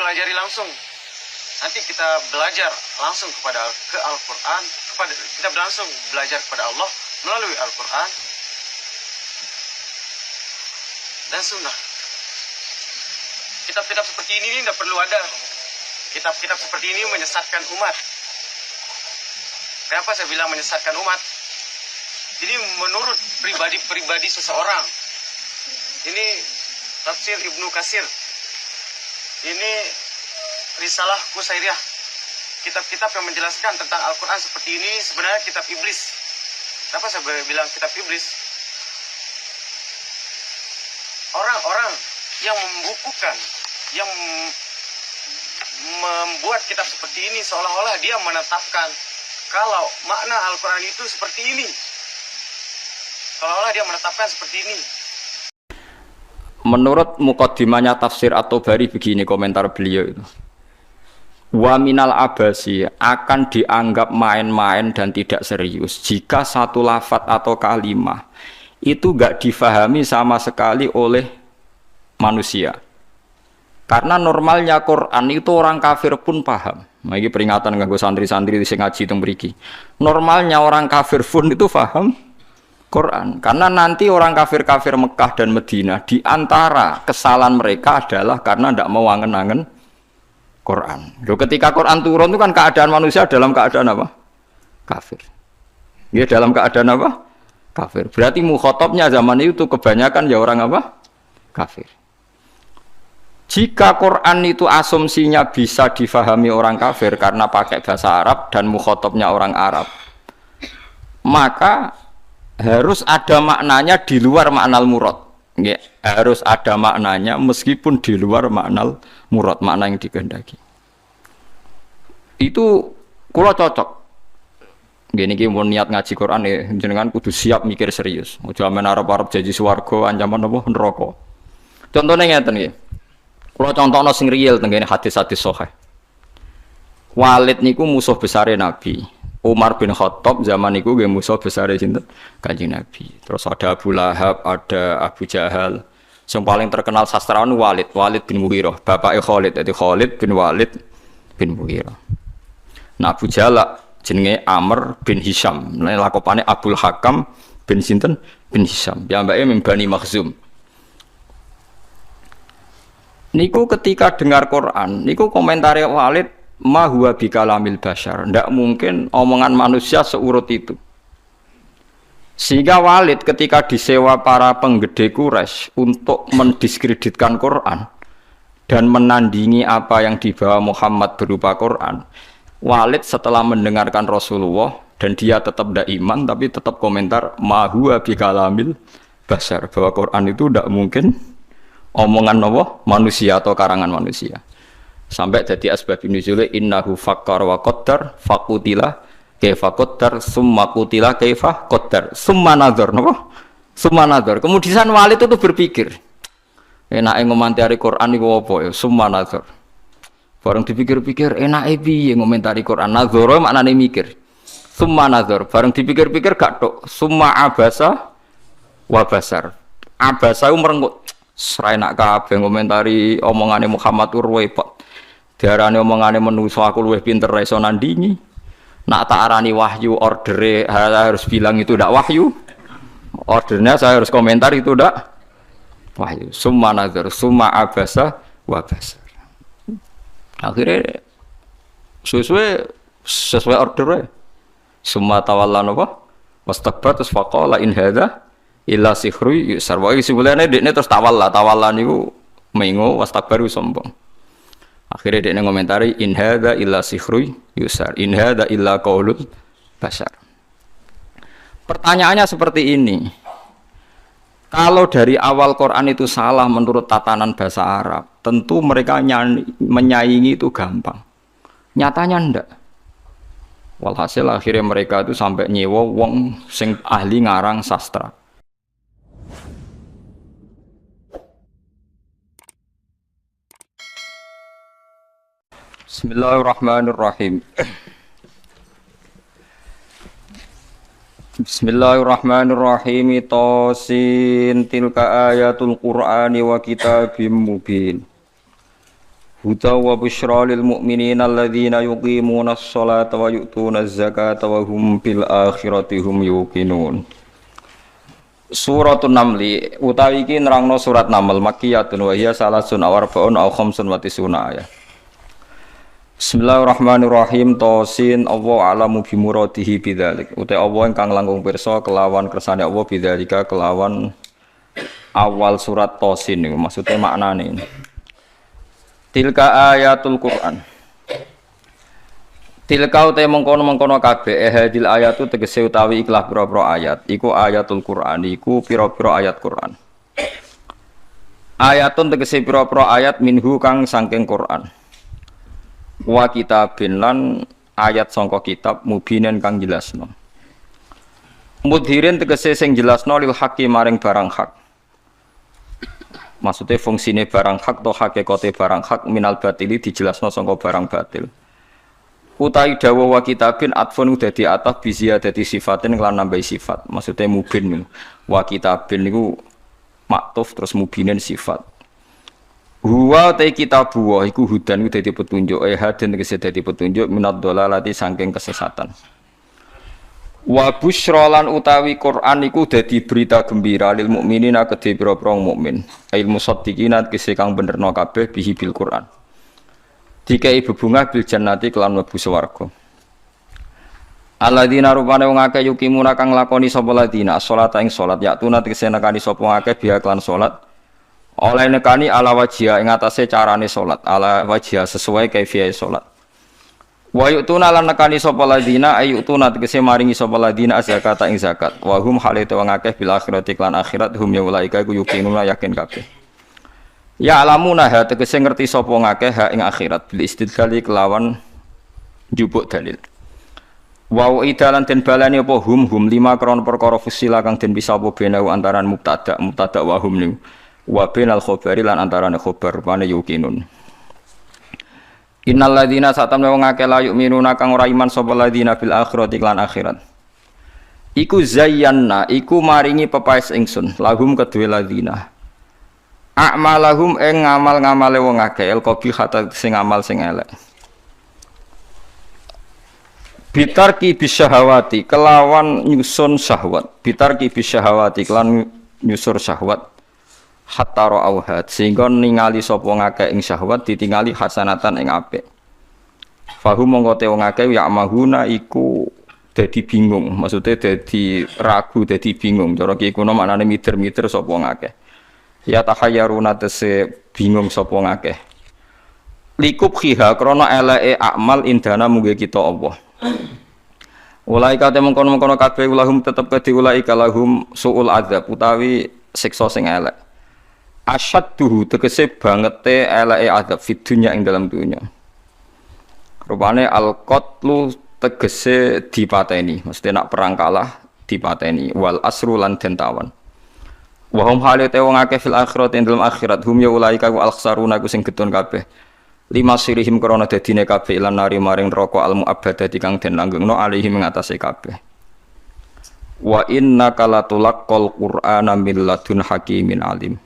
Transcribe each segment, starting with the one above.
pelajari langsung. Nanti kita belajar langsung ke Al-Quran, kita langsung belajar kepada Allah melalui Al-Quran dan Sunnah. Kitab-kitab seperti ini tidak perlu ada. Kitab-kitab seperti ini menyesatkan umat. Kenapa saya bilang menyesatkan umat? Ini menurut pribadi seseorang. Ini tafsir Ibnu Katsir. Ini Risalah Qusairiyah. Kitab-kitab yang menjelaskan tentang Al-Quran seperti ini sebenarnya kitab iblis. Kenapa saya bilang kitab iblis? Orang-orang yang membukukan, yang membuat kitab seperti ini seolah-olah dia menetapkan kalau makna Al-Quran itu seperti ini. Seolah-olah dia menetapkan seperti ini. Menurut mukaddimahnya tafsir At-Tabari begini komentar beliau itu. Wa minal abasi akan dianggap main-main dan tidak serius jika satu lafadz atau kalimah itu gak difahami sama sekali oleh manusia. Karena normalnya Quran itu orang kafir pun paham. Nah, ini peringatan kanggo santri-santri sing ngaji teng mriki. Normalnya orang kafir pun itu paham Quran. Karena nanti orang kafir-kafir Mekah dan Madinah di antara kesalahan mereka adalah karena tidak mau angen-angen Quran. Loh, ketika Quran turun itu kan keadaan manusia dalam keadaan apa? Kafir. Ya dalam keadaan apa? Kafir. Berarti mukhatabnya zaman itu kebanyakan ya orang apa? Kafir. Jika Quran itu asumsinya bisa difahami orang kafir karena pakai bahasa Arab dan mukhatabnya orang Arab, maka harus ada maknanya di luar maknal murad. Ya, harus ada maknanya meskipun di luar maknal murad, makna yang dikehendaki. Itu kula cocok. Gini ki mun niat ngaji Quran ya jenengan kudu siap mikir serius. Aja men arep-arep janji swarga ancaman apa neraka. Contohnya ngeten nggih. Kula contohno sing real teng kene hadis-hadis sahih. Walid niku musuh besare Nabi. Umar bin Khattab zaman niku nggih musuh besare sinten? Kanjeng Nabi. Terus ada Abu Lahab, ada Abu Jahal. Yang paling terkenal sastrawan Walid bin Mughirah, bapake Khalid, jadi Khalid bin Walid bin Mughirah. Nah, Abu Jahal jenenge Amr bin Hisham. Nah, lakopane Abdul Hakam bin sinten? Bin Hisham. Piyambake min Bani Makhzum. Niku ketika dengar Quran, niku komentare Walid, ma huwa bikalamil bashar. Ndak mungkin omongan manusia seurut itu. Sehingga Walid ketika disewa para penggede Quraisy untuk mendiskreditkan Quran dan menandingi apa yang dibawa Muhammad berupa Quran, Walid setelah mendengarkan Rasulullah dan dia tetap tidak iman tapi tetap komentar ma huwa bikalamil bashar, bahwa Quran itu tidak mungkin omongan manusia atau karangan manusia. Sampai jadi asbab nuzul innahu fakkar wa qaddar faqutila kaifa qaddar summa qutila kaifa qaddar summa nazar napa summa nazar. Kemudian Walid itu berpikir enake ngomentari Quran niku apa ya summa nazar. Bareng dipikir-pikir enake piye ngomentari Quran nazar maknane mikir. Summa nazar bareng dipikir-pikir gak tok summa abasa wa basar. Abasa merenggut serai nak kabeh ngomentari omongane Muhammad repot. Diarani omongane manusa aku luwih pinter ra iso nandingi. Nak tak arani wahyu ordere harus bilang itu ndak wahyu. Ordernya saya harus komentar itu ndak wahyu. Summa nazar summa abasa wa basar. Akhirnya sesuai ordernya. Summa tawalla napa? Wastakbar terus faqala in hadza illa sihru yusar. Wa isibulane dekne terus tawalla niku mengo wastakbar sombong. Akhirnya dia ngomentari in hadza illa sihru yusar, in hadza illa qaulul bashar. Pertanyaannya seperti ini. Kalau dari awal Quran itu salah menurut tatanan bahasa Arab, tentu mereka menyaingi itu gampang. Nyatanya ndak. Walhasil akhirnya mereka itu sampai nyewa wong sing ahli ngarang sastra. Bismillahirrahmanirrahim. Bismillahirrahmanirrahim. Tosin tilka ayatul Qur'ani wa kitabim mubin. huda wa busyra lil mu'minina alladzina yuqimunas sholata wa yu'tunaz zakata wa hum bil akhirati hum yuqinun. Suratun Namli utawi iki nerangno surat Naml makkiyatun wa hiya salasun aw arba'un aw khamsun wa tisuna ayat. Bismillahirrahmanirrahim. Tosin Allah alamu bimuradihi bidzalik. Uta Allah ingkang langkung pirsa kelawan kersane Allah bidzalika kelawan awal surat Tosin niku maksude maknane. Tilka ayatul Quran. Tilka uta mengkono-mengkono kabeh hadil ayatu tegese utawi ikhlas pira-pira ayat. Iku ayatul Quran iku pira-pira ayat Quran. Ayatun tegese pira-pira ayat minhu kang saking Quran. Wa kitabin lan ayat sangka kitab mubinen kang jelasno. Mudhirin tegese sing jelasno lil haqqi maring barang hak. Maksudnya fungsine barang hak atau hakikate barang hak minal batili dijelasno sangka barang batil. Utai dawuh wa kitabin atfun dadi ataf bizia dadi sifatin lan nambahi sifat. Maksudnya mubin wa kitabin niku maktuf terus mubinen sifat. Huwa ta kitabu wa iku hudan iku dadi petunjuk hadan tegese dadi petunjuk minad dhalalati saking kesesatan. Wa busyra lan utawi Quran iku dadi berita gembira lil mukminina kedhe pira-pira mukmin. Ail musaddiqina kese kang benerno kabeh bihi bil Quran. Dikai bebungah bil jannati kelan mlebu swarga. Alladzina rupane wong akeh yukimuna kang lakoni sapa ladina salata ing salat yaktuna tegese nekani sapa akeh biha kelan salat. Oleh nekani ala wajia ing atase carane salat, ala wajia sesuai kaifiyah salat. Wa yu'tuna lan nekani sapa ladina ayutuna tegese maringi sapa ladina zakata ing zakat. Wa hum halite wong akeh bil akhirati lan akhirat hum ya ulaika iku yuqinuna yakin kabeh. Ya alamuna ha tegese ngerti sapa ngakeh ha ing akhirat bil istidlali kelawan njupuk dalil. Wa idalan den balani apa hum lima kron perkara fusila kang den bisa apa benau antaran mubtada wa hum niku. Wa bainal khabari lan antarane khabar pane yuqinun. Innal ladzina satamne wong akeh la yu'minuna kang ora iman sapa ladzina bil akhirati lan akhirat. Iku zayyanna iku maringi pepaes ingsun lahum kedue ladzina. A'malahum ing ngamal-ngamale wong akeh el qabihata sing amal sing elek. Bitarki bisyahawati kelawan nyusun syahwat. Bitarki bisyahawati kelan nyusur syahwat. Hatta ra'auhat sehingga ningali sapa ngakeh ing syahwat ditingali hasanatan ing apik. Fahum mongko te wong akeh ya mahuna iku dadi bingung, maksudnya dadi ragu, dadi bingung. Cara ki kuno maknane mider-mider sapa ngakeh. Ya tahayyaruna tese bingung sapa ngakeh. Likub khiha krana eleke amal indana mungge kita Allah. Ulaika te mengkono-mengkono kabeh ulahum tetep kedhi ulaika lahum suul adzab utawi siksa sing elek. Asyadduhu tegese bangete eleke adab fid dunya ing dalam dunya. Rupane al-qatlu tegese dipateni, mesti nak perang kalah dipateni wal asru lan den tawan. Wa hum halate wong akeh fil akhirat ing dalam akhirat hum ya ulaika wa al-khsaruna ku sing gedon kabeh. Lima sirihim krana dadine kabeh lan nari maring neraka al-mu'abbadati kang den langgengno alihim ing atase kabeh. Wa innaka latulaqqal qur'ana min ladun hakimin alim.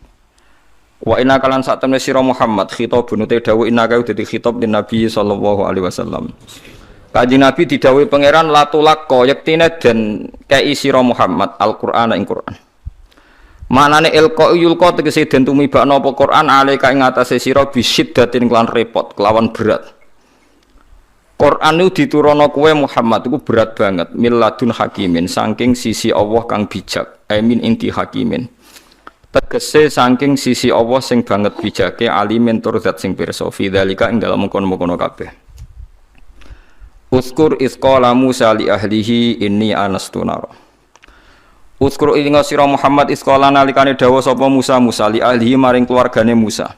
Wa inna kalan sak temne sira Muhammad khitabun te dawuh inna ka dadi khitab din Nabi sallallahu alaihi wasallam. Kanjeng Nabi didhawuhi pangeran latulaqqa yektine den kei sira Muhammad Al-Qur'an ing Qur'an. Manane ilqa yulqa tegese den tumibakno apa Qur'an alaika ing atase sira bisiddatin kelan repot kelawan berat. Qur'an niku diturunno kowe Muhammad iku berat banget milladun hakimin saking sisi Allah kang bijak amin inti hakimin. Tegese saking sisi Allah sing banget bijake alimin tur zat sing pirsa fi dzalika ing dalem kono-kono kabeh. Uskur isqala Musa li ahlihi inni anastu nar. Uskur ing sira Muhammad isqala nalikane dawuh sapa Musa li ahlihi maring keluargane Musa.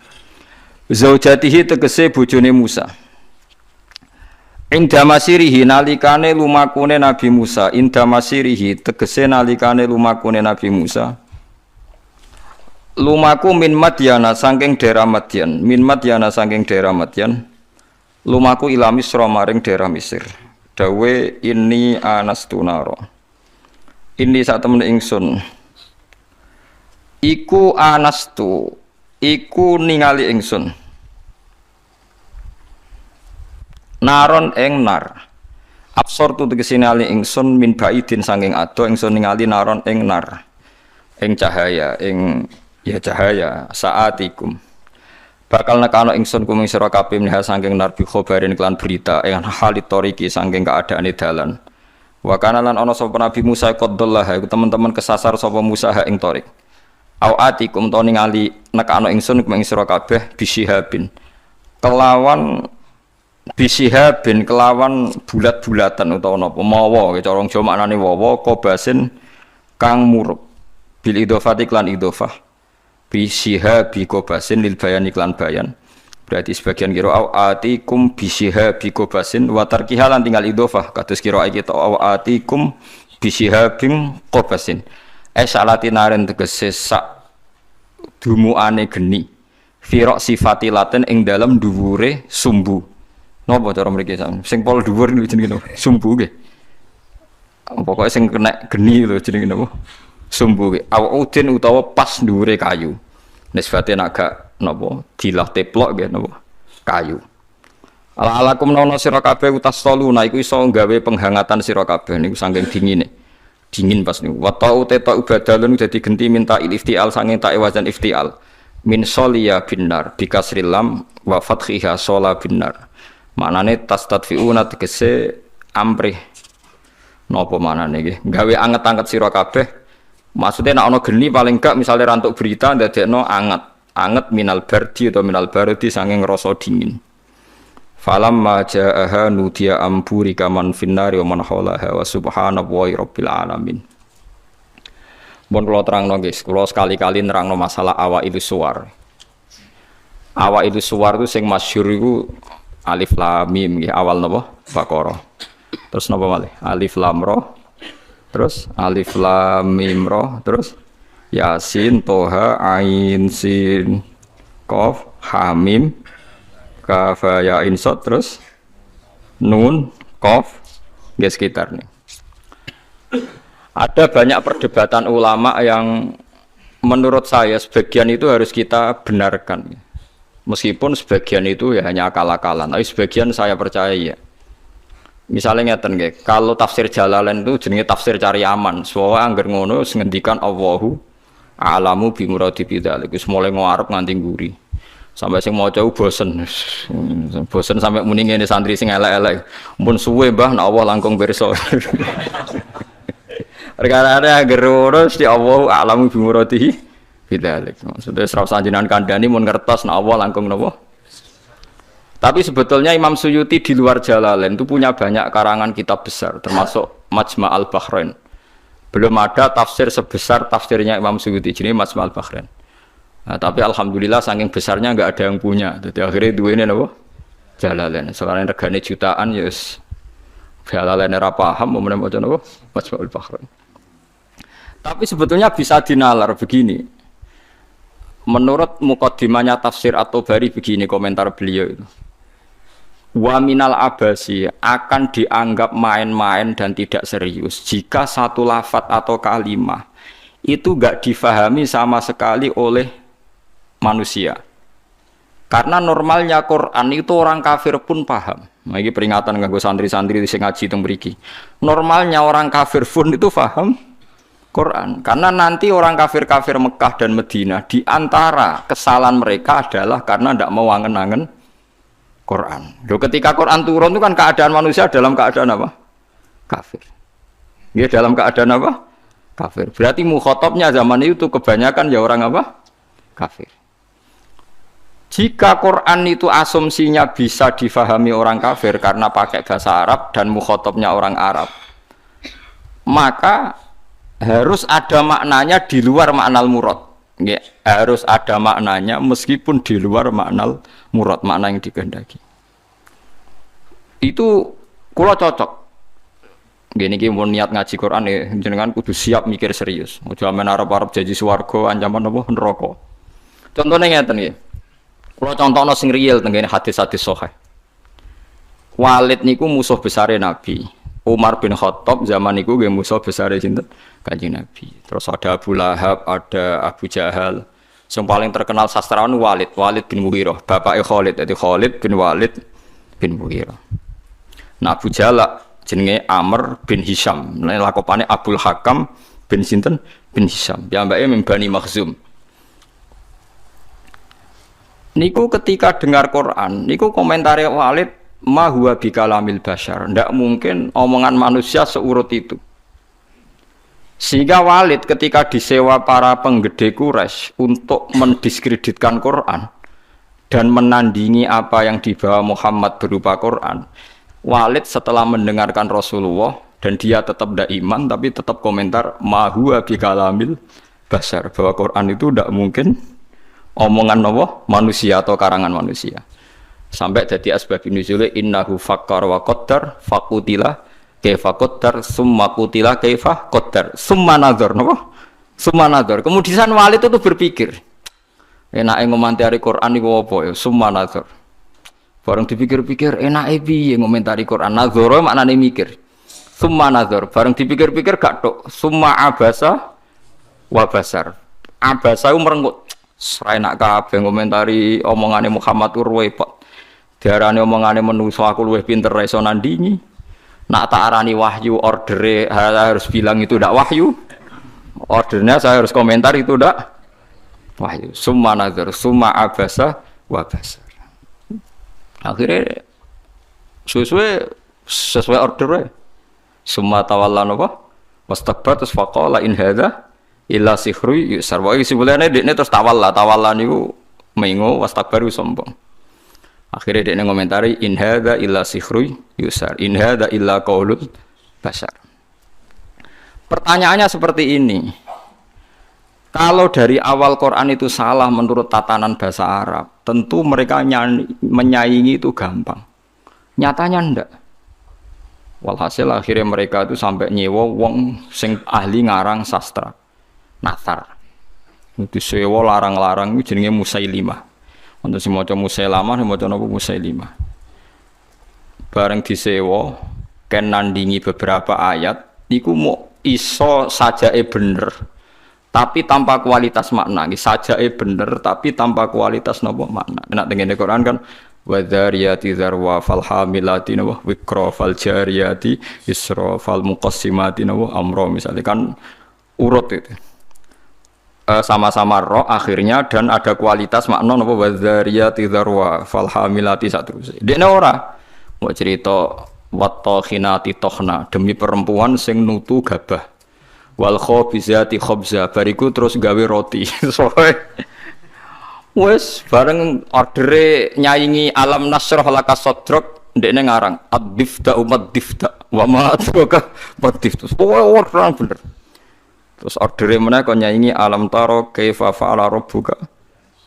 Zaujatihi tegese bojone Musa. Inda masirihi nalikane lumakune Nabi Musa, inda masirihi tegese nalikane lumakune Nabi Musa. Lumaku min Madyana saking daerah Madyan, min Madyana saking daerah Madyan. Lumaku ila Misra maring daerah Mesir. Dawe ini anastu naro. Ini sak temen ingsun. Iku anastu, iku ningali ingsun. naron ing nar. Absor tu tegese ningali ingsun min baidin sanging ado ingsun ningali naron ing nar. Ing cahaya, ing ya cahaya saatikum. Bakal nekano ingsun kuming sira kabeh minha sanging nar bi khobarin kelan berita ing halit toriki sanging keadaane dalan. Wa kana lan ana sapa Nabi Musa qaddallah iku teman-teman kesasar sapa Musa ha ing torik. Au atikum to ningali nekano ingsun kuming sira kabeh bisihabin. Kelawan bisihabin kelawan bulat-bulatan utawa napa mawa cara Jawa maknane wawa kobasin kang murup bil idhofati lan idhofah bisihabi kobasin lil bayan iklan bayan berarti sebagian kira au atikum bisihabi kobasin wa tarkiha lan tinggal idhofah kados kira iki to au atikum bisihabin kobasin salatinaren tegese sak dumuane geni firaq sifatilaten ing dalem dhuwure sumbu. Napa cara mriki sing pol dhuwur niku jenenge napa? Sumbu nggih. Pokoke sing kena geni lho jenenge napa? Sumbu nggih. Awudin utawa pas dhuwure kayu. Nisbate nek gak napa dilah teplok nggih napa? Kayu. Ala-alakum nono sira kabeh utas toluna iku iso gawe penghangatan sira kabeh niku saking dingine. Dingin pas niku. Wa ta'u ta ubadalun dadi genti minta iftial saking ta wazan iftial. Min soliya binar bikasril lam wa fathiha sola binar. Maknane tastadfiuna tegese amrih napa manane nggih gawe anget-anget sira kabeh maksudnya nek ana geni paling gak misale rantuk berita ndadekno anget minal bardi atau minal bardi saking rasa dingin falamma jaaha nudiya amburi kaman finnari wa man haulaha wa subhanallahi rabbil alamin. Bon kula terangno guys, kula sekali-kali nerangno masalah awailus suwar. Awailus suwar itu sing masyhur iku alif lam mim nggih awal napa Baqarah. Terus napa malih? Alif lam ra. Terus alif lam mim ra, terus Yasin, Toha, Ain, Sin, Qaf, Ha Mim, Kaf ya Ain Sad, terus Nun, Qaf, nggih sekitar nih. Ada banyak perdebatan ulama yang menurut saya sebagian itu harus kita benarkan. Meskipun sebagian itu ya hanya akal-akalan, tapi sebagian saya percaya ya. Misalnya ngeten nggih, kalau tafsir Jalalain itu jenenge tafsir cari aman. Soale angger ngono ngendikan Allahu a'lamu bi muradi bidzalik. Wis mulai ngarep nganti nguri. Sampai sing maca bosen. Bosen sampai muni ngene santri sing elek-elek. Mun suwe Mbah nek Allah langkung pirsa. Perkara angger ngono mesti Allahu a'lamu bi muradihi bidzalik. Maksudnya serap sanjinan kandhani mun ngertos nek Allah langkung napa? Tapi sebetulnya Imam Suyuti di luar Jalalain itu punya banyak karangan kitab besar, termasuk Majma' al-Bahrain. Belum ada tafsir sebesar tafsirnya Imam Suyuti, jadi Majma' al-Bahrain. Nah, tapi alhamdulillah saking besarnya nggak ada yang punya. Jadi akhirnya dua ini apa? Jalalain. Soalnya regane jutaan, yes. Jalalain era paham, mau menemukan apa? Majma' al-Bahrain. Tapi sebetulnya bisa dinalar begini. Menurut mukaddimahnya tafsir At-Tabari begini komentar beliau itu. Wa minal abasi akan dianggap main-main dan tidak serius jika satu lafadz atau kalimah itu enggak difahami sama sekali oleh manusia. Karena normalnya Quran itu orang kafir pun paham. Nah, ini peringatan kanggo santri-santri sing ngaji teng mriki. Normalnya orang kafir pun itu paham Quran. Karena nanti orang kafir-kafir Mekah dan Madinah di antara kesalahan mereka adalah karena tidak mau angen-angen Quran. Loh, ketika Quran turun itu kan keadaan manusia dalam keadaan apa? Kafir. Ya dalam keadaan apa? Kafir. Berarti mukhatabnya zaman itu kebanyakan ya orang apa? Kafir. Jika Quran itu asumsinya bisa difahami orang kafir karena pakai bahasa Arab dan mukhatabnya orang Arab, maka harus ada maknanya di luar makna murad. Ya, harus ada maknanya meskipun di luar makna murad, makna yang dikehendaki. Itu kula cocok. Gini ki mun niat ngaji Quran ya jenengan kudu siap mikir serius. Aja men arep-arep janji swarga ancaman apa neraka. Contohnya ngeten nggih. Kula contohno sing real teng hadis-hadis sahih. Walid niku musuh besare Nabi. Umar bin Khattab zaman niku nggih musuh besare sinten? Kanjeng Nabi. Terus ada Abu Lahab, ada Abu Jahal. Yang paling terkenal sastrawan Walid bin Mughirah, bapake Khalid, jadi Khalid bin Walid bin Mughirah. Nah Abu Jahal jenenge Amr bin Hisham. Nah lakopane Abdul Hakam bin sinten bin Hisham. Piyambake min Bani Makhzum. Niku ketika dengar Quran, niku komentare Walid ma huwa bikalamil basyar. Ndak mungkin omongan manusia seurut itu. Sehingga Walid ketika disewa para penggede Quraisy untuk mendiskreditkan Quran dan menandingi apa yang dibawa Muhammad berupa Quran, Walid setelah mendengarkan Rasulullah dan dia tetap tidak iman tapi tetap komentar ma huwa bikalamil basyar, bahwa Quran itu tidak mungkin omongan Allah manusia atau karangan manusia. Sampai jadi asbab nuzul innahu fakkar wa qaddar faqutila kaifa qaddar summa qutila kaifa qaddar summa nadzar napa summa nadzar. Kemudian Walid itu berpikir enake ngomentari Quran iku apa ya summa nadzar. Bareng dipikir-pikir enake piye ngomentari Quran nadzar maknane mikir. Summa nadzar bareng dipikir-pikir gak tok summa abasa wa basar. Abasa ku merenggut serai nak kabeh ngomentari omongane Muhammad repot. Diarani omongane menungso aku luwih pinter iso nandingi. Nak tak arani wahyu ordere harus bilang itu ndak wahyu. Ordernya saya harus komentar itu ndak wahyu. Summa nazar, summa abasa wa basar. Akhirnya sesuai ordernya. Summa tawalla napa? Wastakbar terus faqala in hadza illa sihru yusar. Wae sebelane dekne terus tawalla niku mengo wastakbaru sombong. Akhirnya dia ngomentari in hadza illa sihru yusar. In hadza illa qaulul basar. Pertanyaannya seperti ini. Kalau dari awal Quran itu salah menurut tatanan bahasa Arab, tentu mereka menyaingi itu gampang. Nyatanya ndak. Walhasil akhirnya mereka itu sampai nyewa wong sing ahli ngarang sastra. Nathar. Itu sewa larang-larang itu jenenge Musailimah. Untuk si maca Musailamah, si maca napa Musailimah. Bareng disewa, ken nandingi beberapa ayat, niku mau iso sajae bener, tapi tanpa kualitas makna. Sajae bener, tapi tanpa kualitas napa makna. Nek tengene Quran kan wadzariyati dzarwa fal hamilati napa wikra fal jariyati isra fal muqassimati napa amra, misalnya kan urut itu. Sama-sama roh akhirnya dan ada kualitas makna napa wadzariyati dzarwa fal hamilati saterusé. Dekne ora mau cerita wattaqinati tokhna demi perempuan sing nutu gabah. Wal khabizati khabza bariku terus gawe roti. Wes bareng ordere nyaingi alam nasrah laka sadrak ndekne ngarang ad-difta umat difta wa ma adraka mad-difta. Ora bener. Terus ordere meneh kok nyaingi alam taro kaifa fa'ala rabbuka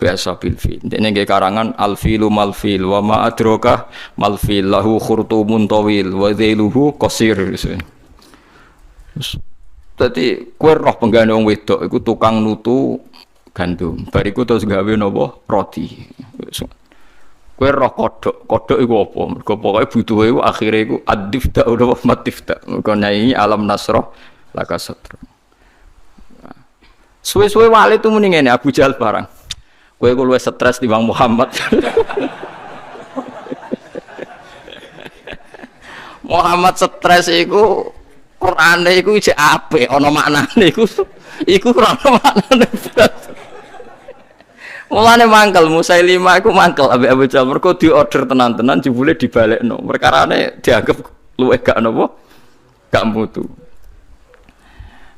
biasa bil fil. Dene nggih karangan al filu mal fil wa ma adraka mal fil lahu khurtumun tawil wa dhailuhu qasir. Dadi kowe roh penggane wong wedok iku tukang nutu gandum. Bariku terus gawe napa roti. Kowe roh kodhok iku apa? Mergo pokoke butuhe iku akhire iku ad-difta utawa matifta. Mergo nyaingi alam nasrah laka sadra. Suwe-suwe Walid itu muni ngene Abu Jahal barang. Kowe ku luwih stres timbang Muhammad. Muhammad stres iku Qur'ane iku isih apik ana maknane iku ora ana maknane. Mulane mangkel Musailimah iku mangkel ambek Abu Jahal mergo diorder tenan-tenan jebule dibalekno. Perkarane dianggap luwih gak napa? Gak mutu.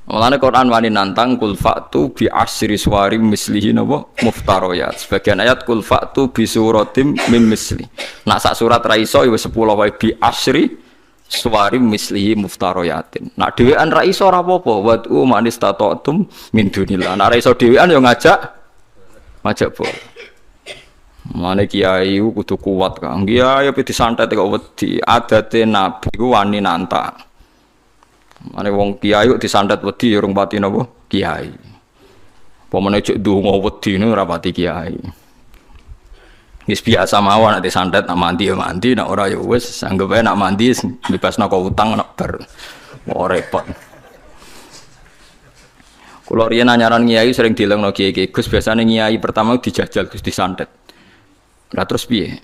Mulane Quran wani nantang kul fa'tu bi asyri suwarim mislihi napa muftariyat. Sebagian ayat kul fa'tu bi suratim mim misli. Nak sak surat ra iso wis 10 wae bi asyri suwarim mislihi muftariyatin. Nak dhewean ra iso ora apa-apa. Wad'u man istata'tum min dunillah. Nak ra iso dhewean yo ngajak boleh. Mulane kiai kudu kuat Kang. Kiai pe disantet kok wedi. Adate nabi ku wani nantang. Mane wong kiai kok disantet wedi ya urung pati napa kiai. Apa meneh cek ndonga wedi ora pati kiai. Wis biasa mawon nek disantet nak mandi ya mandi, nek ora ya wis anggap ae nak mandi bebasno kok utang nak bar. Ora repot. Kulo riyen anyaran kiai sering dilengno kiai-kiai Gus biasane kiai pertama dijajal Gus disantet. Lah terus piye?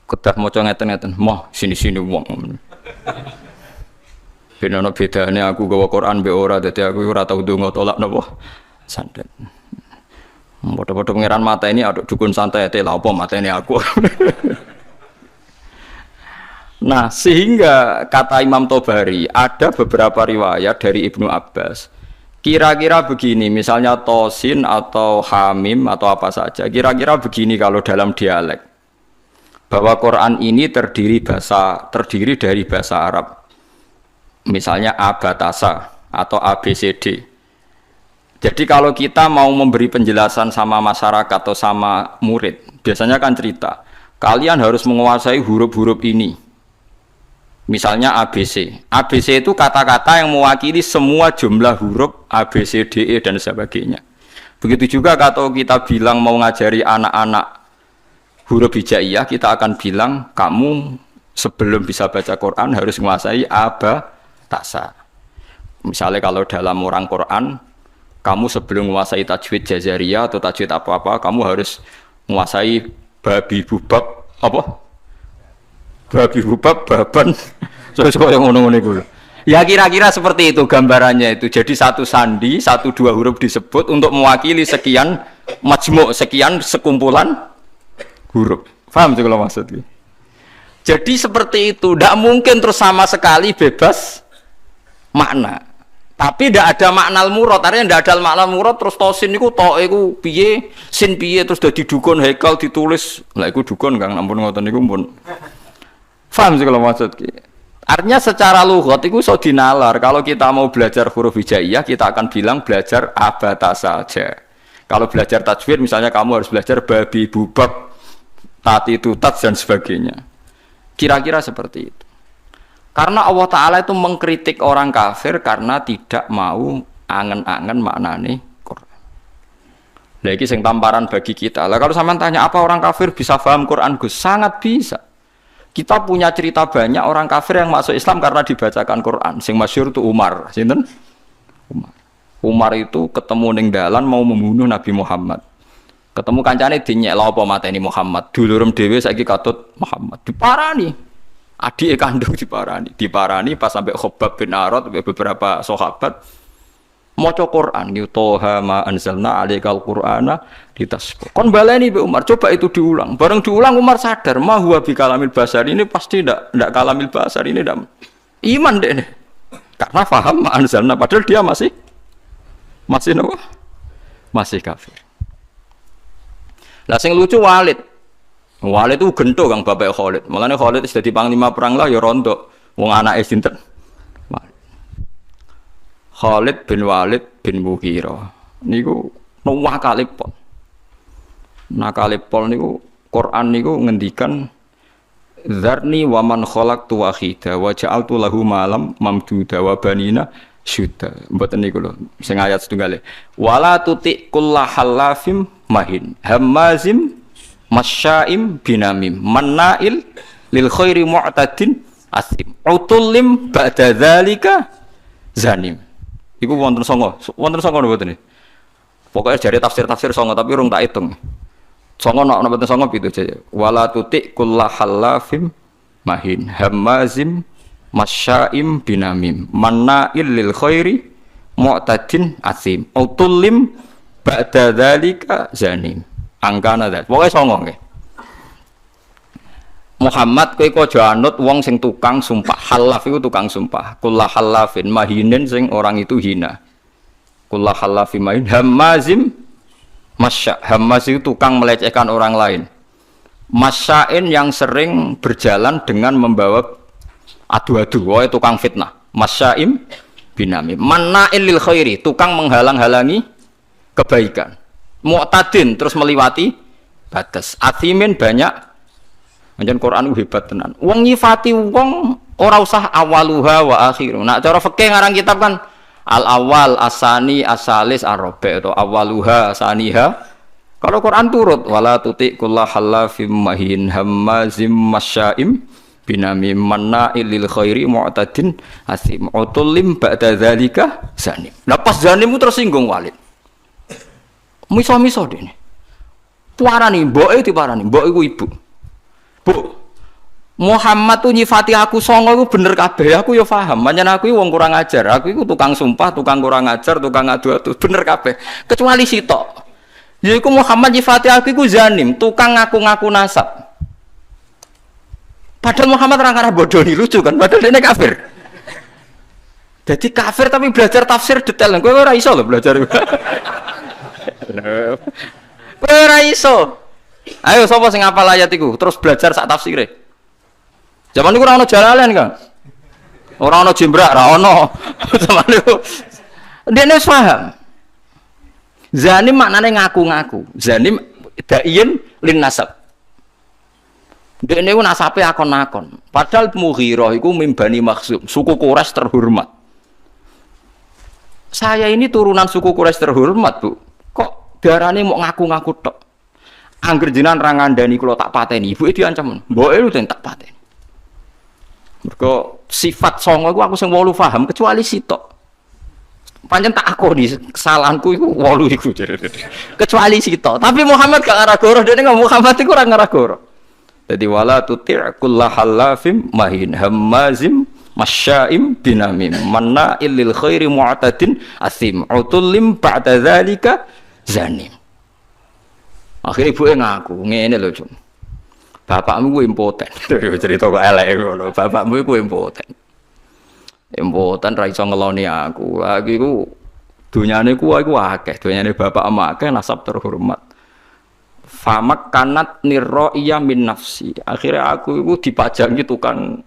Kedah maca ngeten-ngeten, "Moh sini-sini wong." Ben ana bedane aku gawa Quran mbek ora, dadi aku ora tau ndonga tolak napa santet. Padha-padha pangeran mateni aduk dukun santet lah apa mateni aku. Nah, sehingga kata Imam Tobari ada beberapa riwayat dari Ibnu Abbas. Kira-kira begini, misalnya tosin atau hamim atau apa saja. Kira-kira begini kalau dalam dialek. Bahwa Quran ini terdiri dari bahasa Arab. Misalnya abatasa atau ABCD. Jadi kalau kita mau memberi penjelasan sama masyarakat atau sama murid, biasanya kan cerita, kalian harus menguasai huruf-huruf ini. Misalnya ABC. ABC itu kata-kata yang mewakili semua jumlah huruf A, B, C, D, E, dan sebagainya. Begitu juga kalau kita bilang mau ngajari anak-anak huruf hijaiyah, kita akan bilang, kamu sebelum bisa baca Quran harus menguasai abatasa. Misalnya kalau dalam orang Quran, kamu sebelum menguasai tajwid jazariyah atau tajwid apa-apa, kamu harus menguasai babi bubab, apa? Babi bubab, baban, so-so yang ngono-ngono itu. Ya kira-kira seperti itu gambarannya itu. Jadi satu sandi, satu dua huruf disebut untuk mewakili sekian majmuk, sekian sekumpulan huruf. Paham sih kalau maksudnya? Jadi seperti itu. Tidak mungkin terus sama sekali bebas makna. Tapi tidak ada makna al-murad. Artinya tidak ada makna al-murad terus tosin itu iku piye, sin piye terus dadi dukun haikal ditulis. Lah iku dukun Kang, ampun ngoten niku pun. Paham sih kalau maksudnya? Artinya secara lughat itu so dinalar. Kalau kita mau belajar huruf hijaiyah, kita akan bilang belajar abatasa saja. Kalau belajar tajwid, misalnya kamu harus belajar babi, bubab, tati, tutat, dan sebagainya. Kira-kira seperti itu. Karena Allah Ta'ala itu mengkritik orang kafir karena tidak mau angen-angen maknane Quran. Lagi sing tamparan bagi kita. Lah kalau sampean tanya apa orang kafir bisa paham Quran, Gus? Sangat bisa. Kita punya cerita banyak orang kafir yang masuk Islam karena dibacakan Quran. Sing masyhur itu Umar, sinten? Umar. Umar itu ketemu ning dalan mau membunuh Nabi Muhammad. Ketemu kancane dinyek lha apa mateni Muhammad. Dulurem dhewe saiki katut Muhammad. Diparani. Adike kandung diparani. Diparani pas sampai Khabbab bin Arad beberapa sahabat maca Quran gitu, toha ma anzalna alaikal qur'ana litasqa. Kon baleni Mbak Umar, coba itu diulang. Bareng diulang Umar sadar, ma huwa bi kalamil basar, ini pasti ndak kalamil basar, ini ndak iman deh nih. Karena paham ma anzalna, padahal dia masih apa? Masih kafir. Lah sing lucu Walid. Walid itu gento Kang bapak Khalid. Mulane Khalid wis dadi panglima perang lah ya rontok. Wong anake sinten? Khalid bin Walid bin Mughirah niku nakalipol. Nakalipol niku Quran niku ngendikan Dzarni wa man khalaqtu wahida wa ja'altu lahu malam mamduda wa banina syuda. Mboten niku lho sing ayat setunggale. Wala tuti kullahallafim mahin hammazim masya'im binamim mannail lil khairi mu'tadin asim utullim ba'da dzalika zanim. Iku wonten songo mboten. Pokoke jare tafsir-tafsir songo tapi urung tak hitung. Songo nek mboten songo pitu aja. Wala tuti kullahallafim mahin hammazim masya'im binamim manna'il lil khairi mu'tadin asim utullim ba'da dzalika zanim. Angkana dat. Pokoke songo nggih. Muhammad kowe aja anut wong sing tukang sumpah. Halaf itu tukang sumpah. Kullah halafin mahinin sing orang itu hina. Kullah halafin mahin hammazim masya. Hammaz itu tukang melecehkan orang lain. Masya'in yang sering berjalan dengan membawa adu-adu. Woe tukang fitnah. Masya'im binami. Manna'il lil khairi, tukang menghalang-halangi kebaikan. Mu'tadin terus meliwati batas. Athimin banyak. Anjen Quran hebat tenan. Wong nyifati wong ora usah awaluha wa akhiru. Nak cara fikih ngarang kitab kan al awal asani asalis arabi atau awaluha asaniha. Kalau Quran turut wala tuti kullahallafim mahin hammazim masya'im binamim manna'il lil khairi mu'tadin asim utullim ba'da dzalika zanim. Lah pas zanim tersinggung Walid. Miso-miso dene. Puarani mboke diparani, mbok iku ibu. Bu, Muhammad tuh nyifati aku songo iku bener kabeh. Aku ya paham. Pancen aku iki wong kurang ajar. Aku iku tukang sumpah, tukang kurang ajar, tukang adu-adu. Bener kabeh. Kecuali sitok. Yaiku Muhammad nyifati aku iku zanim, tukang ngaku-ngaku nasab. Padahal Muhammad orang arah bodoh nih, lucu kan? Padahal ini kafir. Jadi kafir tapi belajar tafsir detail. Kowe ora iso lho belajar. Kowe ora iso. Ayo sapa sing hafal ayat iku terus belajar sak tafsire. Zaman niku ora ono Jalalain kan. Ora ono Jimbrak, ora ono. Zaman niku ndekne paham. Zanim maknane ngaku-ngaku. Zanim da'in lin nasab. Ndekne ku nasabe akon-akon. Padahal Mughirah iku mimbani Makhzum, suku Quraisy terhormat. Saya ini turunan suku Quraisy terhormat, Bu. Kok darane mau ngaku-ngaku tok? Angger jenengan ra ngandani kula tak pateni, ibuke diancam. Mboke lu tak pateni. Mergo sifat songo iku aku sing 8 paham kecuali sitok. Pancen tak akoni kesalahanku iku 8 iku. Kecuali sitok. Tapi Muhammad gak ngarah goro, dene Muhammad iku ora ngarah goro. Jadi wala tuti' kullahallafim mahin hammazim masya'im binamim manna'il lil khairi mu'tadin asim utullim ba'da dzalika zanim. Akhirnya ibuke ngaku ngene lho, Jun. Bapakmu ku impoten. Cerita kok elek ngono. Bapakmu ku impoten. Impoten ra iso ngeloni aku. Aku iku dunyane ku akeh, dunyane bapak emak akeh nasab terhormat. Famak kanat nirro'iyah min nafsi. Akhirnya aku iku dipajangi tukang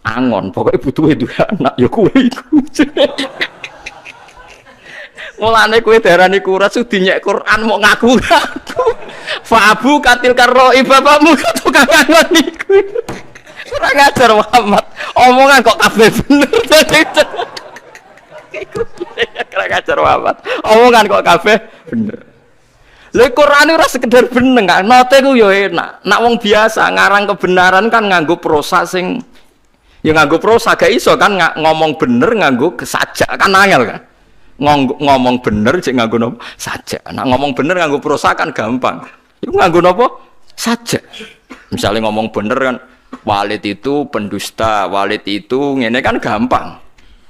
angon. Pokoknya butuh itu anak ya kowe iku. Mulane kowe darani kuras dinyek Quran mau ngaku-ngaku. Fa'abu katil karroi bapakmu tukang angon iku. Ora ngajar Muhammad. Omongan kok kabeh bener. Ora ngajar Muhammad. Omongan kok kabeh bener. Lha Quran ora sekedar bener, kan note ku yo enak. Nak wong biasa ngarang kebenaran kan nganggo prosa sing ya nganggo prosa gak iso kan ngomong bener nganggo sajak kan angel kan. Ngomong bener cek nganggo nopo sajak. Nak ngomong bener nganggo prosa kan gampang. Iku nganggo nopo sajak. Misalnya ngomong bener kan Walid itu pendusta, Walid itu ngene kan gampang.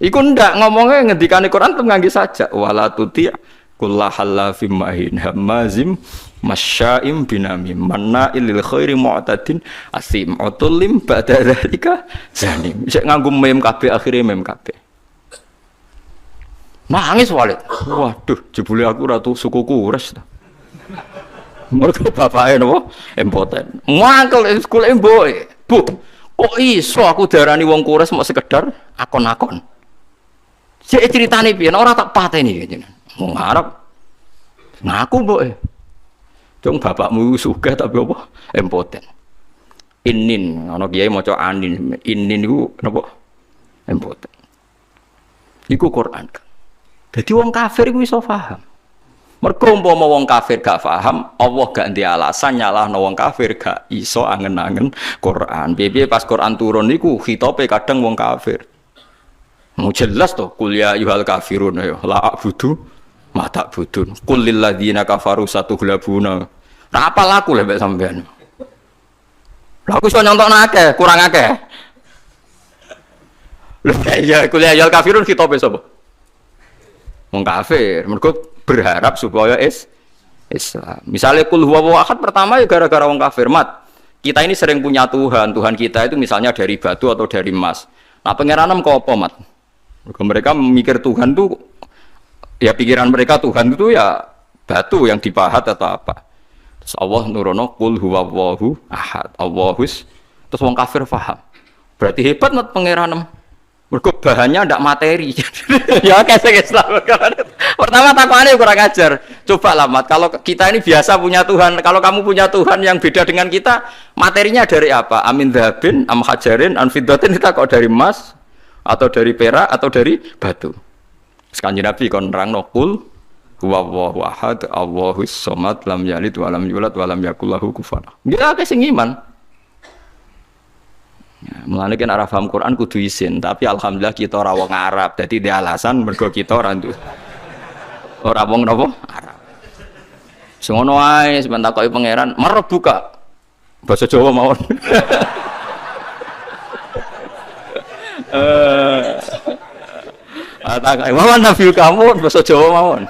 Iku ndak ngomongnya ngendikane Quran tem nganggo sajak. Wala tuti' kullahallafim mahin hammazim masya'im binamim manna'il lil khairi mu'tadin asim utullim ba'da dzalika zanim. Sik nganggo mem kabeh akhire mem kabeh. Nangis Walid. Waduh, jebule aku ratu suku Quraisy ta. Mergo bapake napa? Impoten. Mangkel sekolah mboke. Bu, kok iso aku darani wong Quraisy mau sekedar akon-akon. Sik critane piye? Ora tak pateni jenengan. Wong Arab ngaku mboke. Dong bapakmu sugih tapi apa? Impoten. Inin, ana kiai maca anin. Inin iku napa? Impoten. Iku Quran. Jadi wong kafir iku iso paham. Mergo umpama wong kafir gak paham, Allah gak ndek alasan nyalahno wong kafir gak iso angen-angen Quran. Piye pas Quran turun niku khitabe kadang wong kafir. Mau jelas toh kuliah yuhal kafirun ya la abudu mata budun qul lil ladzina kafaru satughlabuna. Nah apa laku lek sampean? Lah aku iso nyontokno akeh, kurang akeh. Lha ya kuliah yuhal kafirun khitabe sapa? Wong kafir. Mergo berharap supaya Islam. Misalnya kul huwa ahad pertama ya gara-gara wong kafir mat. Kita ini sering punya Tuhan. Tuhan kita itu misalnya dari batu atau dari emas. Nah, pengiranan kok apa mat? Mereka mikir Tuhan tuh ya pikiran mereka Tuhan itu ya batu yang dipahat atau apa. Terus Allah nurono kul huwallahu ahad. Allahus. Terus wong kafir paham. Berarti hebat mat pengiranan. Mergo bahannya ndak materi. Ya kayak Islam. Pertama takwane kurang ajar. Coba lah mat, kalau kita ini biasa punya Tuhan, kalau kamu punya Tuhan yang beda dengan kita, materinya dari apa? Amin dhabin, am hajarin, an fiddatin, kita kok dari emas atau dari perak atau dari batu. Kanjeng Nabi kon nerangno qul huwallahu ahad, Allahus samad, lam yalid wa lam yulad wa lam yakul lahu kufuwan ahad. Ya akeh sing iman. Ya, mulane kan ora paham Quran kudu isin, tapi alhamdulillah kita ora wong Arab. Dadi dia alasan mergo kita ora wong napa? Arab. Sing ngono ae sampeyan takoki pangeran, "Marbuka." Bahasa Jawa mawon. Wawan nabi kamu bahasa Jawa mawon.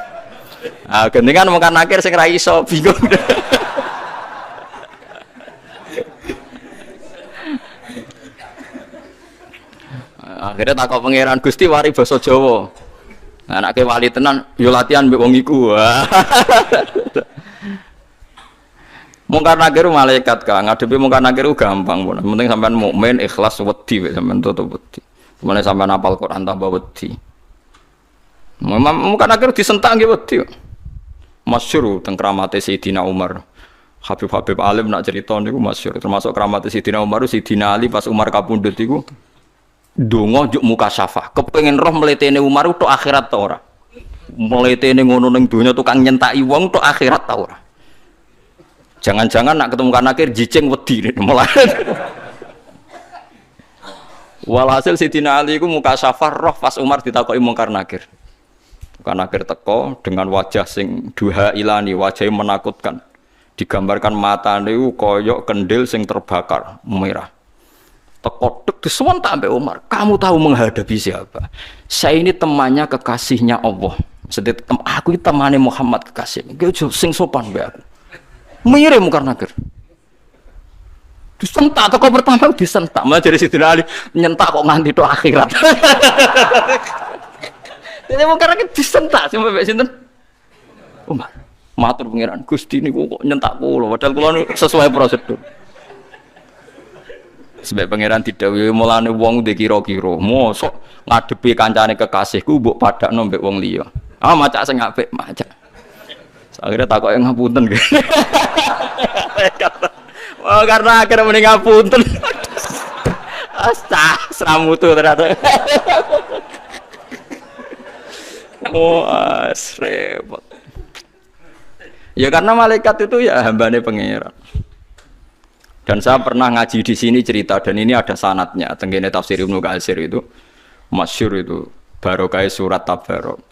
Ah gendengan mungkar nakir sing ra iso bingung. Akhirnya takok pangeran Gusti wari basa Jawa. Anake wali tenan yo latihan mbek wong iku. Mungkar nakir malaikat Kang, ngadepi mungkar nakir gampang pun. Penting sampean mukmin ikhlas wedi wis sampean tutup wedi. Mulane sampean hafal Quran tambah wedi. Mungkar nakir disentak nggih wedi. Masyhur teng kramate Sayyidina Umar. Habib-habib alim nak cerita niku masyhur termasuk kramate Sayyidina Umar, Sayyidina Ali pas Umar kapundhut iku donga njuk muka syafah, kepengin roh mletene Umar tok akhirat ta ora. Mletene ngono ning donya tukang nyentaki wong tok akhirat ta ora. Jangan-jangan nak ketemu kanakir jijing wedi mulai. Walhasil Sayyidina Ali iku muka syafah roh pas Umar ditakoki mungkar nakir. Mungkar nakir teko dengan wajah sing duha ilani, wajahnya menakutkan. Digambarkan matane iku kaya kendil sing terbakar merah. Teko dek disewentak sampai Umar. Kamu tahu menghadapi siapa? Saya ini temannya kekasihnya Allah. Sedih aku ini temannya Muhammad kekasih. Gue sing sopan be aku. Mirip mungkar nakir. Disentak teko pertama disentak. Malah dari Sayyidina Ali nyentak kok nganti tok akhirat. Jadi mungkar nakir disentak sampai mbek sinten? Umar. Matur pangeran Gusti niku kok nyentak kula padahal kula sesuai prosedur. Sebab pangeran didhawuhi mulane wong ndek kira-kira mosok ngadepi kancane kekasihku mbok padakno mbek wong liya. Ah macak sing apik macak. Akhirnya takoke ngapunten. Oh karena akhirnya mending ngapunten. Seramu tuh ternyata. Oh repot. Ya karena malaikat itu ya hambane pangeran. Dan saya pernah ngaji di sini cerita dan ini ada sanadnya. Tenggene tafsir Ibnu Katsir itu masyhur itu barokah surat Tabarok.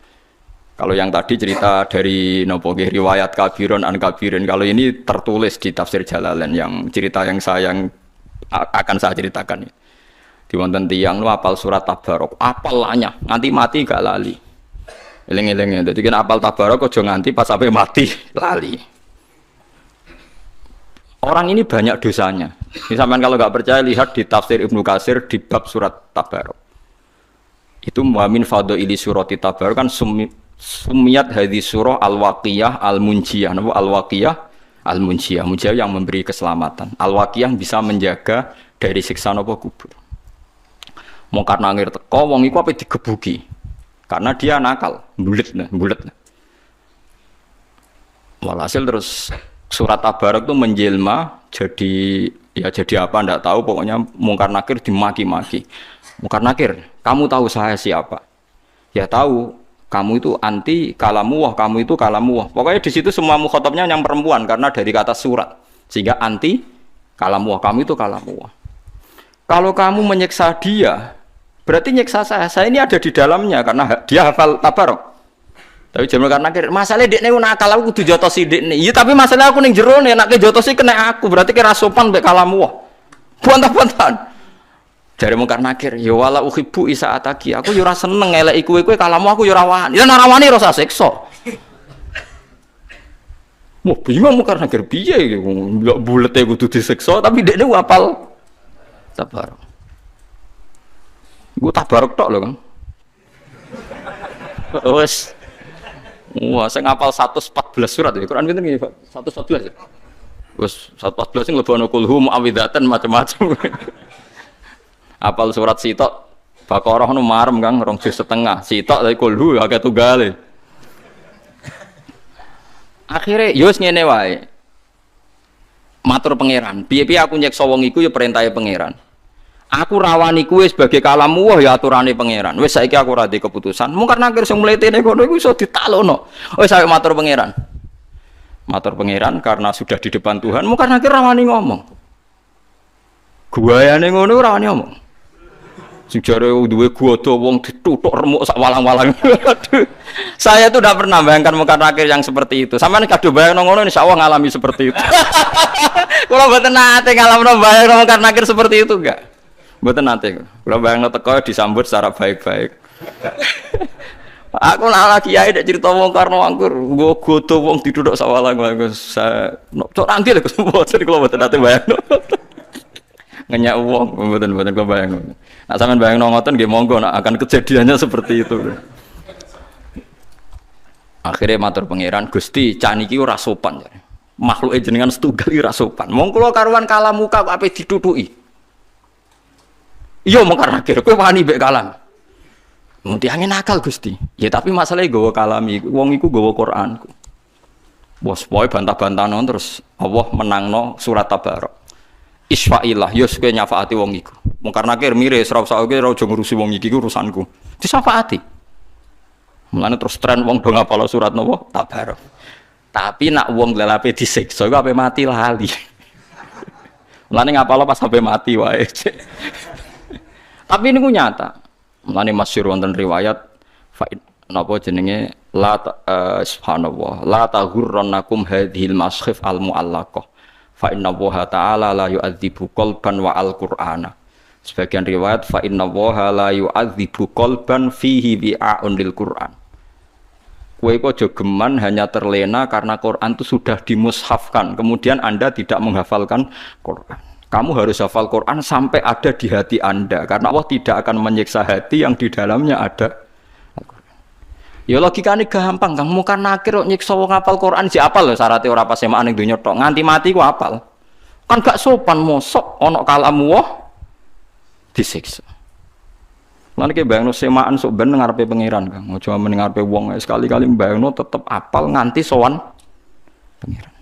Kalau yang tadi cerita dari nopo riwayat kabiron an kabirin. Kalau ini tertulis di tafsir Jalalain yang cerita yang akan saya ceritakan. Di wonten tiyang nu apal surat Tabarok, apalnya nganti mati gak lali. Eling-eling dadi kan apal Tabarok aja nganti pas sampai mati lali. Orang ini banyak dosanya. Misalkan kalau nggak percaya lihat di tafsir Ibnu Katsir di bab surat Tabarok. Itu muamin fadhaili surati Tabarok kan sumiyat hadis surah al-waqiyah al-munjiyah. Napa al-waqiyah al-munjiyah? Munjiyah yang memberi keselamatan. Al-waqiyah bisa menjaga dari siksa napa kubur. Mungkar nangir teko wong iku ape digebuki. Karena dia nakal, bulet. Walhasil terus surat Tabarok itu menjelma jadi apa ndak tahu pokoknya mungkar nakir dimaki-maki. Mungkar nakir, kamu tahu saya siapa? Ya tahu, kamu itu anti kalamuwah, kamu itu kalamuwah. Pokoknya di situ semua mukhatabnya yang perempuan karena dari kata surat. Sehingga anti kalamuwah, kamu itu kalamuwah. Kalau kamu menyiksa dia, berarti nyiksa saya. Saya ini ada di dalamnya karena dia hafal Tabarok. Tapi jaman karena masalah dekne nakal aku kudu jotosi dekne. Iya tapi masalah aku ning jero nek nek jotosi kena aku berarti kira sopan mbek kalamu. Bantah-bantahan. Jare mungkar nakir, ya wala uhibbu isaataki. Aku yo ora seneng eleki kowe kalamu aku yo ora wani. Ya nek ora wani rasa siksa. Wah, bingung mungkar nakir piye iki ndak bulete kudu disiksa tapi dekne hafal Tabarok. Gua Tabarok tok lho, Kang. Wes. Wah, saya ngapal 114 surat ya. Quran pinten nggih, Pak? 114 ya. Wes 114 sing lebokno kulhu muawwidatan macam-macam. Apal surat sitok Baqarah nu marem Kang 2 juz setengah. Sitok dari kulhu akeh tunggale. Akhire yo wis ngene wae. Matur pangeran, piye-piye aku nyeksa wong iku ya perintahe pangeran. Aku rawani kuwe sebagai kalamu wah ya aturane pangeran. Wis saiki aku ora di keputusan. Mungkar nakir sing mletene kono iku iso ditalono. Wis saiki matur pangeran. Matur pangeran karena sudah di depan Tuhan, mungkar nakir rawani ngomong. Guayane ngono ora wani ngomong. Sing jare duwe godo wong dituthuk remuk sak walang-walang. Saya tuh tidak pernah bayangkan mungkar nakir yang seperti itu. Sampeyan kadung bayangno ngono insyaallah ngalami seperti itu. Kalau mboten nate ngalamno bayangno mungkar nakir seperti itu enggak. Mboten nate. Kula bayangno teko disambut secara baik-baik. Aku nak lagi kiai nek cerita wong karno angkur, nggo godo wong diduduk sawalang cok nanti lho mboten kula mboten nate bayangno. Ngenyak wong mboten kula bayangno. Nak sampean bayangno ngoten nggih monggo nak akan kejadiannya seperti itu. Akhirnya matur pangeran, Gusti can iki ora sopan. Makhluke jenengan setunggal ora sopan. Mong kula karuan kalam muka kok ape ditutuki. Iya mong karena kowe wani mbek kalam. Mesti angin akal Gusti. Ya tapi masalahnya gawa kalami, wong iku gawa Quranku. Bos boy bantah-bantah non terus Allah menangno surat Tabarok. Isfa'illah, yus kowe nyafaati wong iku. Mung karena kir mire ora usah kowe ora ngurusi wong iki urusanku. Disafaati. Mulane terus tren wong do ngapal surat napa Tabarok. Tapi nak wong lelape disiksa iku ape mati lali. Mulane ngapal pas sampai mati wae. Tapi niku nyata. Mulane masyhur wonten riwayat fa'in napa jenenge la subhanallah la taghurrannakum hadhil maskhif al muallaqah fa inna Allaha ta'ala la yu'adzibu qalban wa al-Qur'ana. Sebagian riwayat fa inna Allaha la yu'adzibu qalban fihi bi'a'un lil Qur'an. Kowe kok aja geman hanya terlena karena Quran itu sudah dimushafkan, kemudian Anda tidak menghafalkan Quran. Kamu harus hafal Quran sampai ada di hati Anda, karena Allah tidak akan menyiksa hati yang di dalamnya ada Al-Quran. Ya logikanya gampang, Kang. Mukan nakir nyiksa wong hafal Quran si apal lho syaratnya ora pas semaan ning donya tok, nganti mati ku apal. Kan gak sopan mosok ana kalamu wah disiksa. Lan iki bayangno semaan sok ben ngarepe pangeran, Kang. Aja men ngarepe wong sekali-kali bayangno tetep apal nganti sowan pangeran.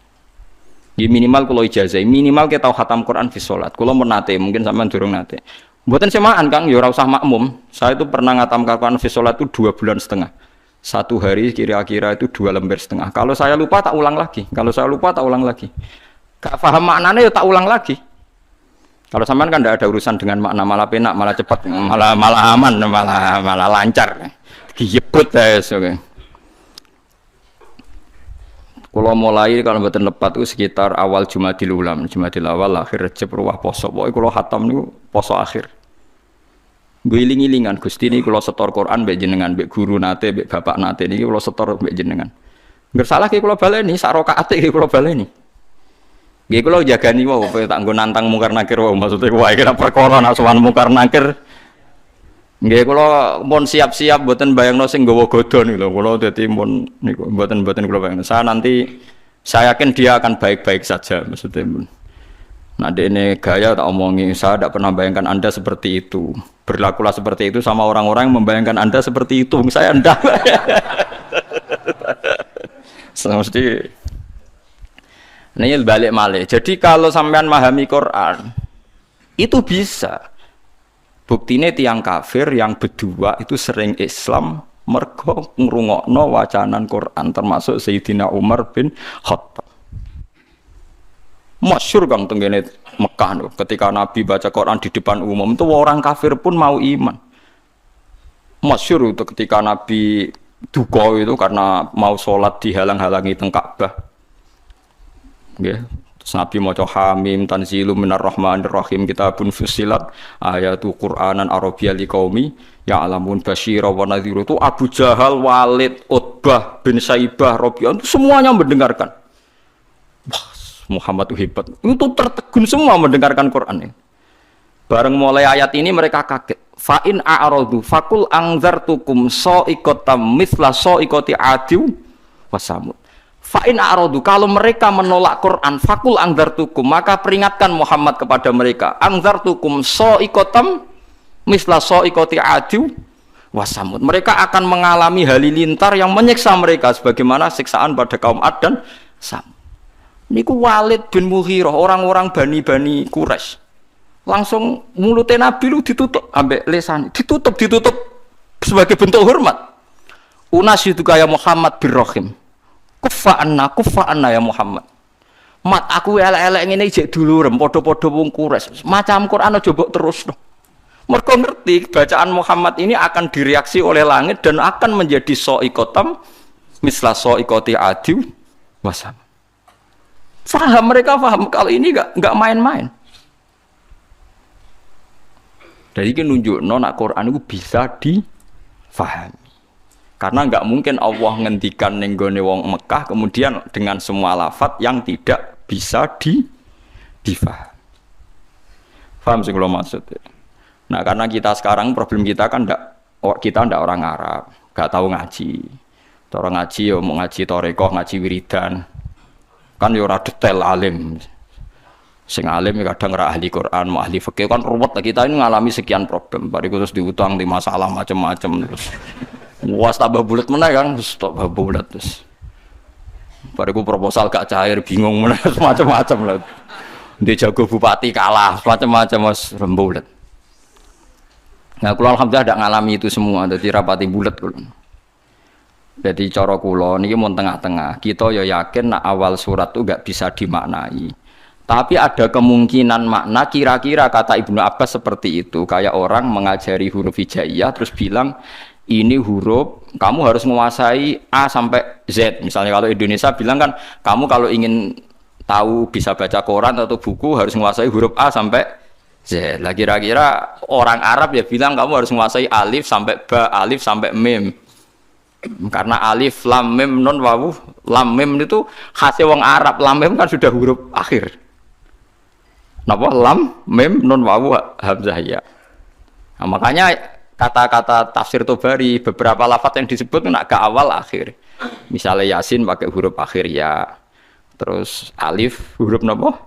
Ya minimal kalau ijazah, minimal kita tahu khatam Quran fi sholat. Kalau mau nate, mungkin sampean durung nate. Buatan semaan Kang, ya ora usah makmum. Saya itu pernah ngatam Quran fi sholat itu 2,5 bulan. Satu hari kira-kira itu 2,5 lembar. Kalau saya lupa tak ulang lagi. Kalau saya lupa tak ulang lagi. Gak paham maknanya ya tak ulang lagi. Kalau sampean kan tidak ada urusan dengan makna, malah penak, malah cepat, malah aman, malah lancar. Giyebut ya oke. Kalau mulai kalau mboten lepat itu sekitar awal Jumadil Ulam, Jumadil awal akhir Rejab ruwah poso. Pokoke kula khatam niku poso akhir. Guling-gilingan Gusti niki kula setor Quran mbek jenengan, mbek guru nate, mbek bapak nate niki kula setor mbek jenengan. Ngger salah ki kula baleni, sak rakaate ki kula baleni. Nggih kula jagani wae kowe tak nggo nantang mungkar nakir wae maksude wae kira perkara nak sowan mungkar nakir. Nggih kula pun siap-siap mboten bayangno sing nggawa godho niku lho. Kula dadi pun niku mboten kula bayangno. Saya yakin dia akan baik-baik saja maksudnya. Nah, ini gaya tak omongi, saya tidak pernah bayangkan Anda seperti itu. Berlakulah seperti itu sama orang-orang yang membayangkan Anda seperti itu. Saya ndak. Mesti ini balik malih. Jadi kalau sampean memahami Quran itu bisa. Buktine tiang kafir yang berdua itu sering Islam mergo ngrungokno wacanan Quran termasuk Sayyidina Umar bin Khattab. Masyhur Kang tenggene Mekah lho, ketika Nabi baca Quran di depan umum itu orang kafir pun mau iman. Masyhur itu ketika Nabi duka itu karena mau sholat dihalang-halangi teng Ka'bah. Nggih. Nabi maca Hamim tanzilum minar rahmanir rahim kitabun fussilat ayatu Qur'anan Arabiyya liqaumi ya'lamun basyira wa nadhira. Itu Abu Jahal, Walid, Utbah bin Saibah, Rabi'ah itu semuanya mendengarkan. Wah, Muhammad itu hebat. Itu tertegun semua mendengarkan Quran ini. Bareng mulai ayat ini mereka kaget. Fa in a'radu faqul anzartukum sa'iqatam mithla sa'iqati 'adiw wa samud. Fa'in a'radu, kalau mereka menolak Quran, fakul angzartukum, maka peringatkan Muhammad kepada mereka, angzartukum so'ikotam misla so'ikoti adiw wasamud. Mereka akan mengalami halilintar yang menyiksa mereka sebagaimana siksaan pada kaum Ad dan Samud. Niku Walid bin Mughirah, orang-orang bani Quraisy. Langsung mulutnya Nabi lu ditutup ambek lesan, ditutup sebagai bentuk hormat. Unas itu kayak Muhammad bin Rahim. Kufa anna ya Muhammad. Mat aku elek-elek ngene jek dulurem padha-padha wong Quraisy. Macam Quran aja mbok terusno. Mergo ngerti bacaan Muhammad ini akan direaksi oleh langit dan akan menjadi so'ikotam misla so'ikoti adiw wasam. Mereka paham kalau ini enggak main-main. Dari iki nunjukno nak Quran itu bisa difahami. Karena nggak mungkin Allah ngendikan ning gone wong Mekah kemudian dengan semua lafaz yang tidak bisa difahami. Paham sih kalau maksudnya. Nah, karena kita sekarang problem kita kan kita ndak orang Arab, nggak tahu ngaji. Orang ngaji ya mau ngaji torekoh, ngaji wiridan. Kan ya ora detail alim. Sing alim ya kadang ora ahli Quran, mau ahli fikih kan ruwet. Kita ini ngalami sekian problem. Bariku terus diutang di masalah macam-macam terus. Was tambah bulat mana kan, tambah bulat terus. Bariku proposal gak cair, bingung mana macam-macam lah. Dia jago bupati kalah, macam-macam mas rembulat. Nah, kulo alhamdulillah tidak ngalami itu semua, jadi rapati bulat kulo. Jadi cara kulo niki mau tengah-tengah. Kita ya yakin nak awal surat itu gak bisa dimaknai. Tapi ada kemungkinan makna kira-kira kata Ibnu Abbas seperti itu. Kayak orang mengajari huruf hijaiyah terus bilang ini huruf kamu harus menguasai A sampai Z. Misalnya kalau Indonesia bilang kan kamu kalau ingin tahu bisa baca koran atau buku harus menguasai huruf A sampai Z. Lah kira-kira orang Arab ya bilang kamu harus menguasai alif sampai ba, alif sampai mim. Karena alif, lam, mim, nun, wawu, lam, mim itu khasnya wong Arab. Lam, mim kan sudah huruf akhir. Napa lam, mim, nun, wawu, hamzah ya. Nah, makanya kata-kata tafsir Tobari beberapa lafaz yang disebut nak ke awal akhir. Misalnya Yasin pakai huruf akhir ya. Terus alif huruf napa?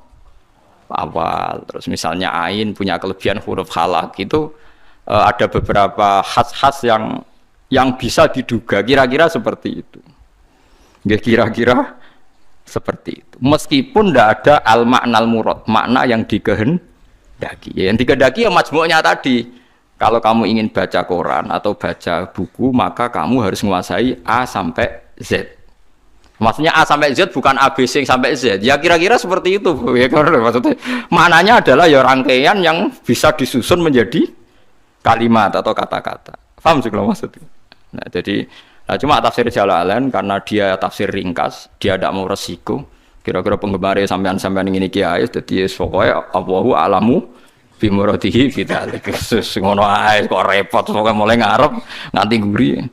Awal. Terus misalnya ain punya kelebihan huruf halak itu ada beberapa khas-khas yang bisa diduga kira-kira seperti itu. Ya kira-kira seperti itu. Meskipun tidak ada al maknal murad, makna yang dikehendaki. Yang dikehendaki ya majmu'nya tadi. Kalau kamu ingin baca koran atau baca buku maka kamu harus menguasai A sampai Z. Maksudnya A sampai Z bukan ABC sampai Z. Ya kira-kira seperti itu. Ya maksudnya maknanya adalah ya rangkaian yang bisa disusun menjadi kalimat atau kata-kata. Paham sih kalau maksudnya? Nah, jadi cuma tafsir Jalalain karena dia tafsir ringkas, dia tidak mau resiko. Kira-kira penggemar sampean-sampean ini kiai jadi pokoknya Allahu alamu bi muradihi bidzalik. Ngono ae kok repot pokoke mulai ngarep nganti guri.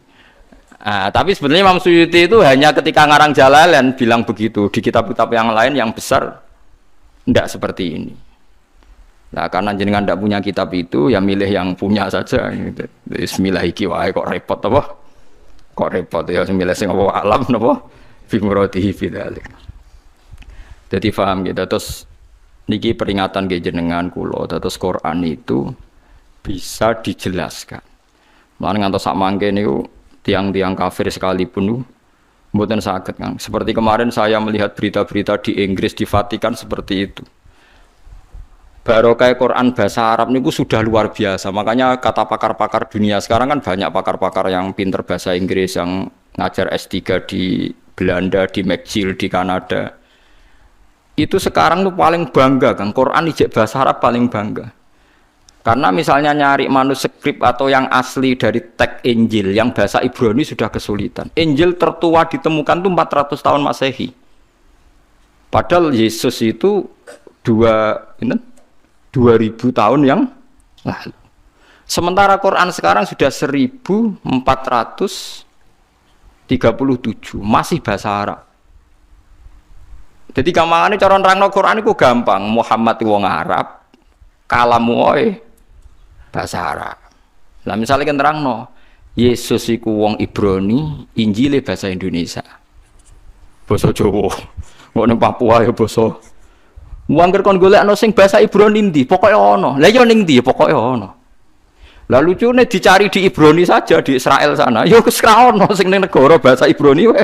Tapi sebenarnya Imam Suyuti itu hanya ketika ngarang Jalalain bilang begitu. Di kitab-kitab yang lain yang besar tidak seperti ini. Nah, karena jenengan tidak punya kitab itu, ya milih yang punya saja. Gitu. Bismillah iki wae kok repot apa? Kok repot ya milih sing apa alam napa? Fi muradihi bidzalik. Jadi paham gitu. Terus niki peringatan ke jenengan kula, terus Quran itu bisa dijelaskan. Mulane ngantos sak mangke niku tiang-tiang kafir sekalipun mboten saged Kang. Seperti kemarin saya melihat berita-berita di Inggris di Vatikan seperti itu. Barokah Quran bahasa Arab niku sudah luar biasa. Makanya kata pakar-pakar dunia sekarang kan banyak pakar-pakar yang pinter bahasa Inggris yang ngajar S3 di Belanda, di McGill, di Kanada. Itu sekarang tuh paling bangga Kang. Quran ijek bahasa Arab paling bangga. Karena misalnya nyari manuskrip atau yang asli dari teks Injil yang bahasa Ibrani sudah kesulitan. Injil tertua ditemukan tuh 400 tahun Masehi. Padahal Yesus itu 2000 tahun yang lalu. Sementara Quran sekarang sudah 1437 masih bahasa Arab. Jadi gampangane cara nerangno Quran iku gampang. Muhammad wong Arab, kalamu wae bahasa Arab. Lah misalnya kan terangno, Yesus iku wong Ibrani, Injile bahasa Indonesia. Basa Jawa. Kok ning Papua ya basa. Wong kon golekno sing bahasa Ibrani ndi, pokoke ana. Lah ya ning ndi pokoke ana. Lah lucune dicari di Ibrani saja di Israel sana. Ya wis ra ono sing ning negara bahasa Ibrani wae.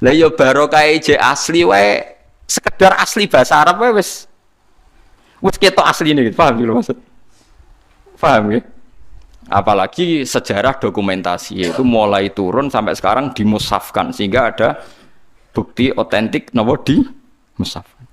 Lah ya barokah je asli wae, sekedar asli bahasa Arab wae wis ketok asline gitu. Paham lho maksud? Paham ya? Apalagi sejarah dokumentasi itu mulai turun sampai sekarang dimusafkan sehingga ada bukti otentik nopo di musafkan.